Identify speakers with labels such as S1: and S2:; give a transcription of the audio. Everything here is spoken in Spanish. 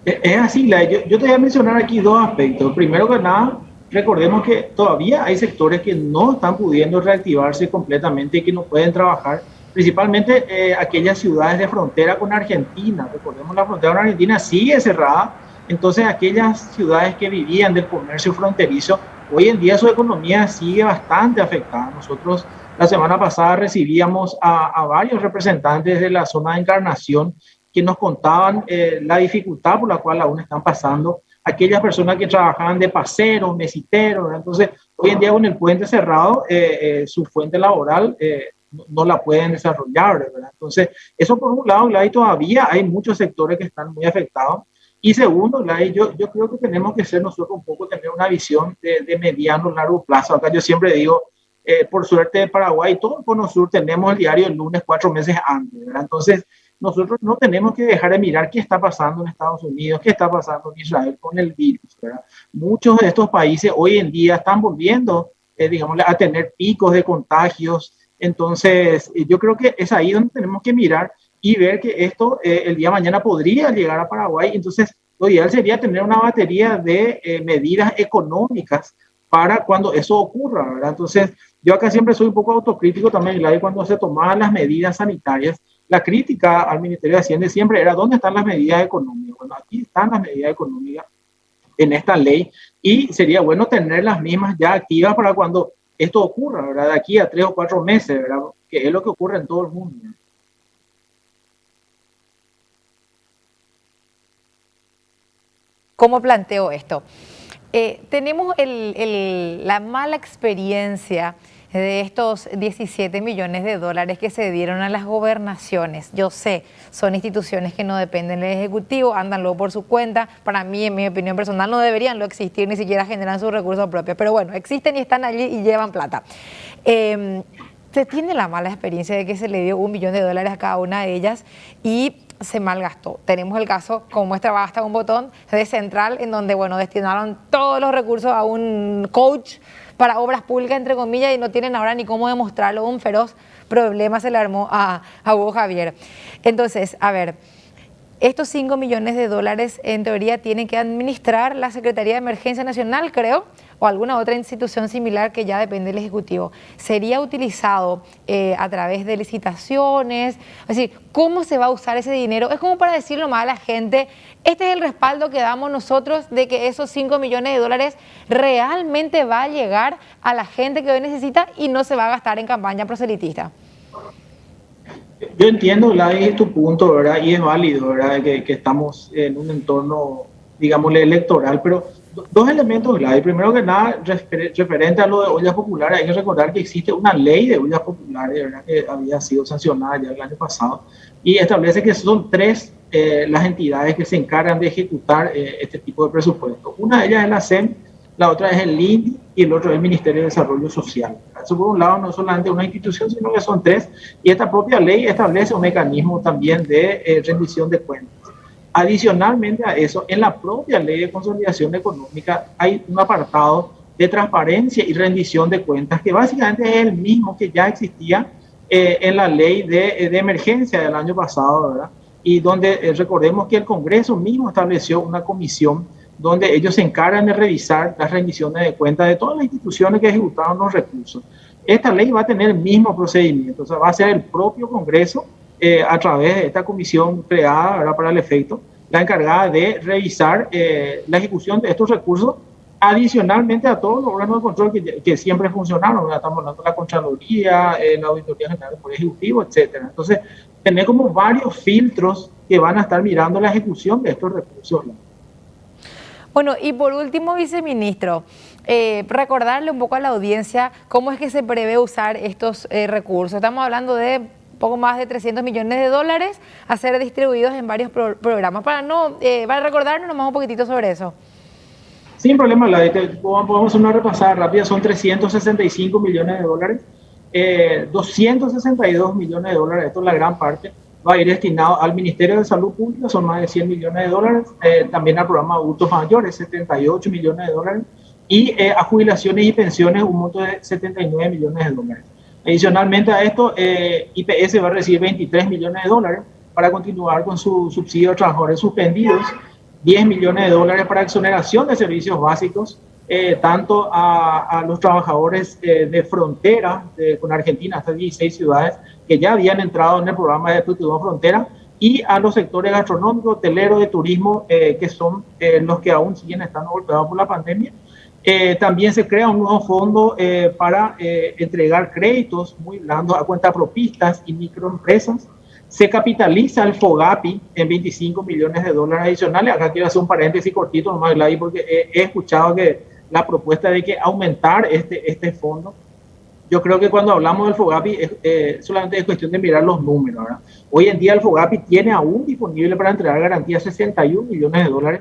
S1: Es así, yo te voy a mencionar aquí dos aspectos. Primero que nada, recordemos que todavía hay sectores que no están pudiendo reactivarse completamente y que no pueden trabajar, principalmente aquellas ciudades de frontera con Argentina. Recordemos, la frontera con Argentina sigue cerrada, entonces aquellas ciudades que vivían del comercio fronterizo, hoy en día su economía sigue bastante afectada. Nosotros la semana pasada recibíamos a varios representantes de la zona de Encarnación que nos contaban la dificultad por la cual aún están pasando aquellas personas que trabajaban de paseros, mesiteros, ¿verdad? Entonces, hoy en día con el puente cerrado, su fuente laboral no la pueden desarrollar, ¿verdad? Entonces, eso por un lado, y todavía hay muchos sectores que están muy afectados. Y segundo, yo creo que tenemos que ser nosotros un poco, tener una visión de mediano, largo plazo. Acá yo siempre digo, por suerte de Paraguay, todo el Cono Sur tenemos el diario el lunes 4 meses antes, ¿verdad? Entonces, nosotros no tenemos que dejar de mirar qué está pasando en Estados Unidos, qué está pasando en Israel con el virus, ¿verdad? Muchos de estos países hoy en día están volviendo, digamos, a tener picos de contagios. Entonces, yo creo que es ahí donde tenemos que mirar y ver que esto el día de mañana podría llegar a Paraguay. Entonces, lo ideal sería tener una batería de medidas económicas para cuando eso ocurra, ¿verdad? Entonces, yo acá siempre soy un poco autocrítico también, Gladys, cuando se tomaban las medidas sanitarias. La crítica al Ministerio de Hacienda siempre era: ¿dónde están las medidas económicas? Bueno, aquí están las medidas económicas en esta ley y sería bueno tener las mismas ya activas para cuando esto ocurra, ¿verdad? De aquí a 3 o 4 meses, ¿verdad? Que es lo que ocurre en todo el mundo.
S2: ¿Cómo planteo esto? Tenemos la mala experiencia de estos 17 millones de dólares que se dieron a las gobernaciones. Yo sé, son instituciones que no dependen del Ejecutivo, andan luego por su cuenta. Para mí, en mi opinión personal, no deberían existir, ni siquiera generan sus recursos propios. Pero bueno, existen y están allí y llevan plata. Se tiene la mala experiencia de que se le dio $1 millón a cada una de ellas y se malgastó. Tenemos el caso, como muestra basta un botón, de Central, en donde, bueno, destinaron todos los recursos a un coach para obras públicas, entre comillas, y no tienen ahora ni cómo demostrarlo. Un feroz problema se le armó a Hugo Javier. Entonces, a ver, estos $5 millones en teoría tienen que administrar la Secretaría de Emergencia Nacional, creo, o alguna otra institución similar que ya depende del Ejecutivo. ¿Sería utilizado a través de licitaciones? Es decir, ¿cómo se va a usar ese dinero? Es como para decirlo más a la gente: este es el respaldo que damos nosotros de que esos $5 millones realmente va a llegar a la gente que hoy necesita y no se va a gastar en campaña proselitista.
S1: Yo entiendo, Gladys, tu punto, ¿verdad? Y es válido, ¿verdad? Que estamos en un entorno, digámosle, electoral, pero dos elementos, Gladys. Primero que nada, referente a lo de ollas populares, hay que recordar que existe una ley de ollas populares, ¿verdad? Que había sido sancionada ya el año pasado y establece que son tres las entidades que se encargan de ejecutar este tipo de presupuestos. Una de ellas es la SEM, la otra es el INDI y el otro es el Ministerio de Desarrollo Social. Eso por un lado no es solamente una institución, sino que son tres, y esta propia ley establece un mecanismo también de rendición de cuentas. Adicionalmente a eso, en la propia ley de consolidación económica hay un apartado de transparencia y rendición de cuentas que básicamente es el mismo que ya existía en la ley de emergencia del año pasado, ¿verdad? Y donde recordemos que el Congreso mismo estableció una comisión donde ellos se encargan de revisar las rendiciones de cuentas de todas las instituciones que ejecutaron los recursos. Esta ley va a tener el mismo procedimiento, o sea, va a ser el propio Congreso, a través de esta comisión creada, ¿verdad?, para el efecto, la encargada de revisar la ejecución de estos recursos, adicionalmente a todos los órganos de control que siempre funcionaron, ¿verdad? Estamos hablando de la Contraloría, la Auditoría General del Poder Ejecutivo, etcétera. Entonces, tener como varios filtros que van a estar mirando la ejecución de estos recursos, ¿no?
S2: Bueno, y por último, viceministro, recordarle un poco a la audiencia cómo es que se prevé usar estos recursos. Estamos hablando de poco más de $300 millones a ser distribuidos en varios programas. Para recordarnos nomás un poquitito sobre eso.
S1: Sin problema, podemos hacer una repasada rápida. Son $365 millones, 262 millones de dólares, esto es la gran parte, va a ir destinado al Ministerio de Salud Pública, son más de $100 millones, también al programa adultos mayores, $78 millones, y a jubilaciones y pensiones un monto de $79 millones. Adicionalmente a esto, IPS va a recibir $23 millones para continuar con su subsidio a trabajadores suspendidos. 10 millones de dólares para exoneración de servicios básicos, tanto a los trabajadores de frontera con Argentina, hasta 16 ciudades que ya habían entrado en el programa de Turismo Frontera, y a los sectores gastronómicos, hoteleros, de turismo, que son los que aún siguen estando golpeados por la pandemia. También se crea un nuevo fondo para entregar créditos muy blandos a cuentapropistas y microempresas. Se capitaliza el FOGAPI en 25 millones de dólares adicionales. Acá quiero hacer un paréntesis cortito nomás, Gladys, porque he escuchado que la propuesta de que aumentar este fondo. Yo creo que cuando hablamos del FOGAPI solamente es cuestión de mirar los números, ¿verdad? Hoy en día el FOGAPI tiene aún disponible para entregar garantías 61 millones de dólares